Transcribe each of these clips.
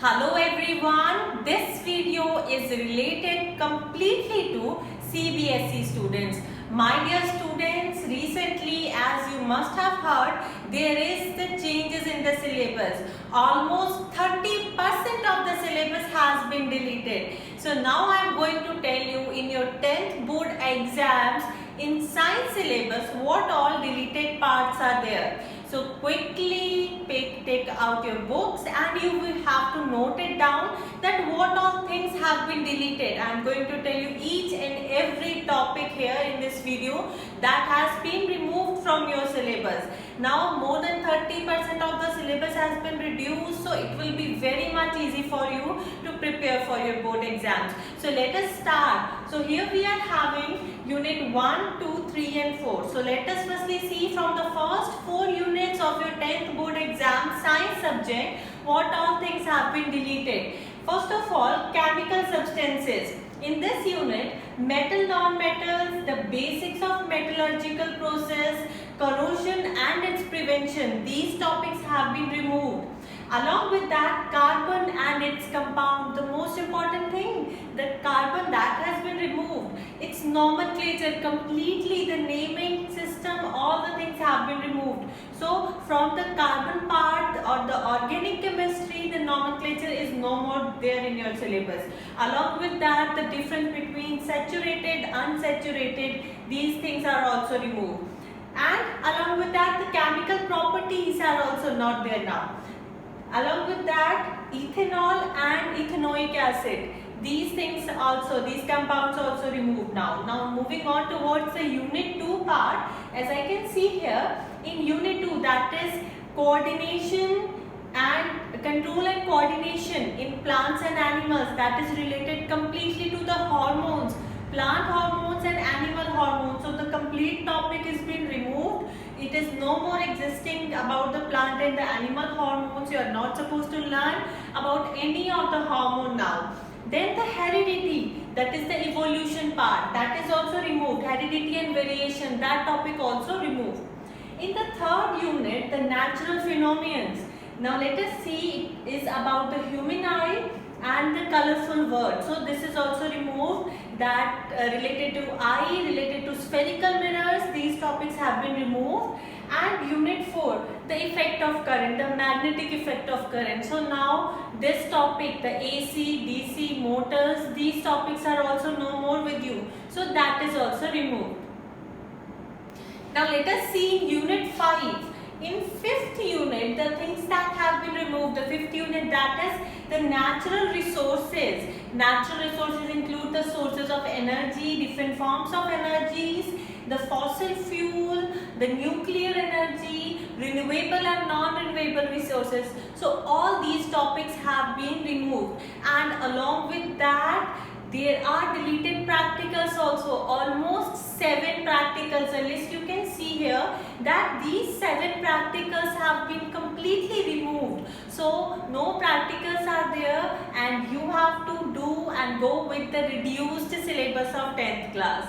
Hello everyone, this video is related completely to CBSE students. My dear students, recently as you must have heard, there is the changes in the syllabus. Almost 30% of the syllabus has been deleted. So now I am going to tell you in your 10th board exams in science syllabus what all deleted parts are there. So quickly take out your books and you will have to note it down that what all things have been deleted. I am going to tell you each and every topic here in this video that has been removed from your syllabus. Now more than 30% of the syllabus has been reduced, so it will be very much easy for you to prepare for your board exams. So let us start. So here we are having unit 1, 2, 3 and 4. So let us firstly see from the first 4 units of your 10th board exam science subject what all things have been deleted. First of all, chemical substances. In this unit, metal non-metals, the basics of metallurgical process, corrosion and its prevention, these topics have been removed. Along with that, carbon and its compound, the most important thing, the carbon that has been removed, its nomenclature, completely the naming system, all the things have been removed. So from the carbon part or the organic chemistry, the nomenclature is no more there in your syllabus. Along with that, the difference between saturated, unsaturated, these things are also removed. And along with that, the chemical properties are also not there now. Along with that, ethanol and ethanoic acid, these things also, these compounds also removed now. Now moving on towards the unit 2 part, as I can see here, in unit 2, that is coordination and control and coordination in plants and animals, that is related completely to the hormones, plant hormones and animal hormones. So the complete topic is being removed. It is no more existing about the plant and the animal hormones. You are not supposed to learn about any of the hormone now. Then the heredity, that is the evolution part, that is also removed. Heredity and variation, that topic also removed. In the third unit, the natural phenomena. Now let us see, it is about the human eye and the colorful world. So this is also removed, that related to eye, related to spherical mirrors, these topics have been removed. And unit 4, the effect of current, the magnetic effect of current. So now this topic, the AC, DC, motors, these topics are also no more with you. So that is also removed. Now let us see in unit 5. In 5th unit, the things that have been removed, the 5th unit, that is the natural resources. Natural resources include the sources of energy, different forms of energies, the fossil fuel, the nuclear energy, renewable and non-renewable resources. So all these topics have been removed, and along with that, there are deleted practicals also, almost 7 practicals. A list you can see here that these 7 practicals have been completely removed. So no practicals are there and you have to do and go with the reduced syllabus of 10th class.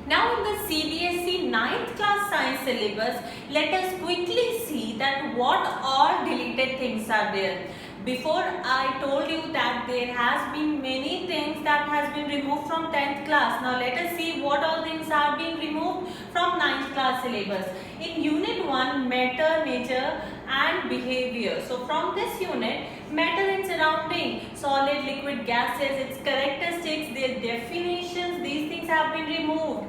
Now in the CBSE 9th class science syllabus, let us quickly see that what all deleted things are there. Before I told you that there has been many things that has been removed from 10th class. Now let us see what all things are being removed from 9th class syllabus. In unit 1, matter, nature and behavior. So from this unit, matter and surrounding, solid, liquid, gases, its characteristics, their definitions, these things have been removed.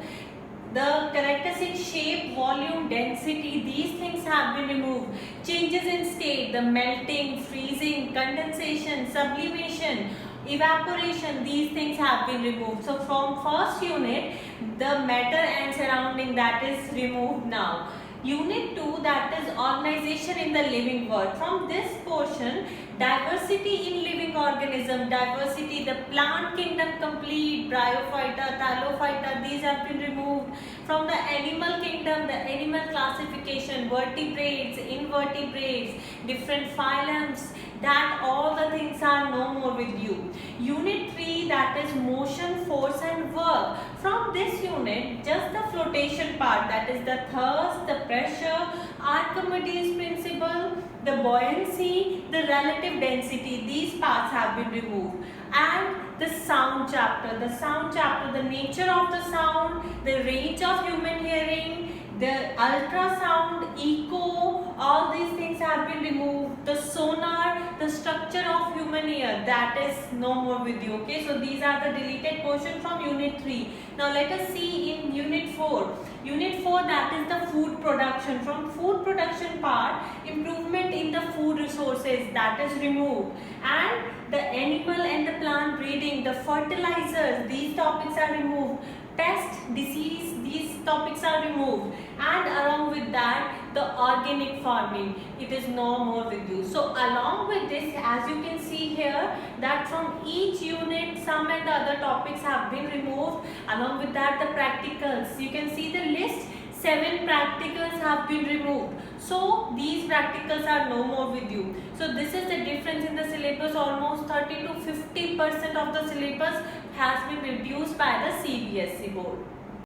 The characteristic shape, volume, density, these things have been removed. Changes in state, the melting, freezing, condensation, sublimation, evaporation, these things have been removed. So from first unit, the matter and surrounding, that is removed now. Unit 2, that is organization in the living world. From this portion, diversity in living organism, diversity, the plant kingdom complete, bryophyta, thallophyta, these have been removed. From the animal kingdom, the animal classification, vertebrates, invertebrates, different phylums, that all the things are no more with you. Unit 3, that is motion, force and work. From this unit, just the flotation part, that is the thrust, the pressure, Archimedes principle, the buoyancy, the relative density, these parts have been removed. And the sound chapter, the nature of the sound, the range of human hearing, the ultrasound, echo, all these things have been removed. The sonar, the structure of human ear, that is no more with you. Okay, so these are the deleted portion from unit 3. Now let us see in unit 4. Unit 4, that is the food production. From food production part, improvement in the food resources, that is removed. And the animal and the plant breeding, the fertilizers, these topics are removed. Pest, disease, these topics are removed. And along with that, the organic farming, it is no more with you. So along with this, as you can see here, that from each unit, some and the other topics have been removed. Along with that, the practicals, you can see the list. 7 practicals have been removed. So these practicals are no more with you. So this is the difference in the syllabus. Almost 30 to 50% of the syllabus has been reduced by the CBSE board.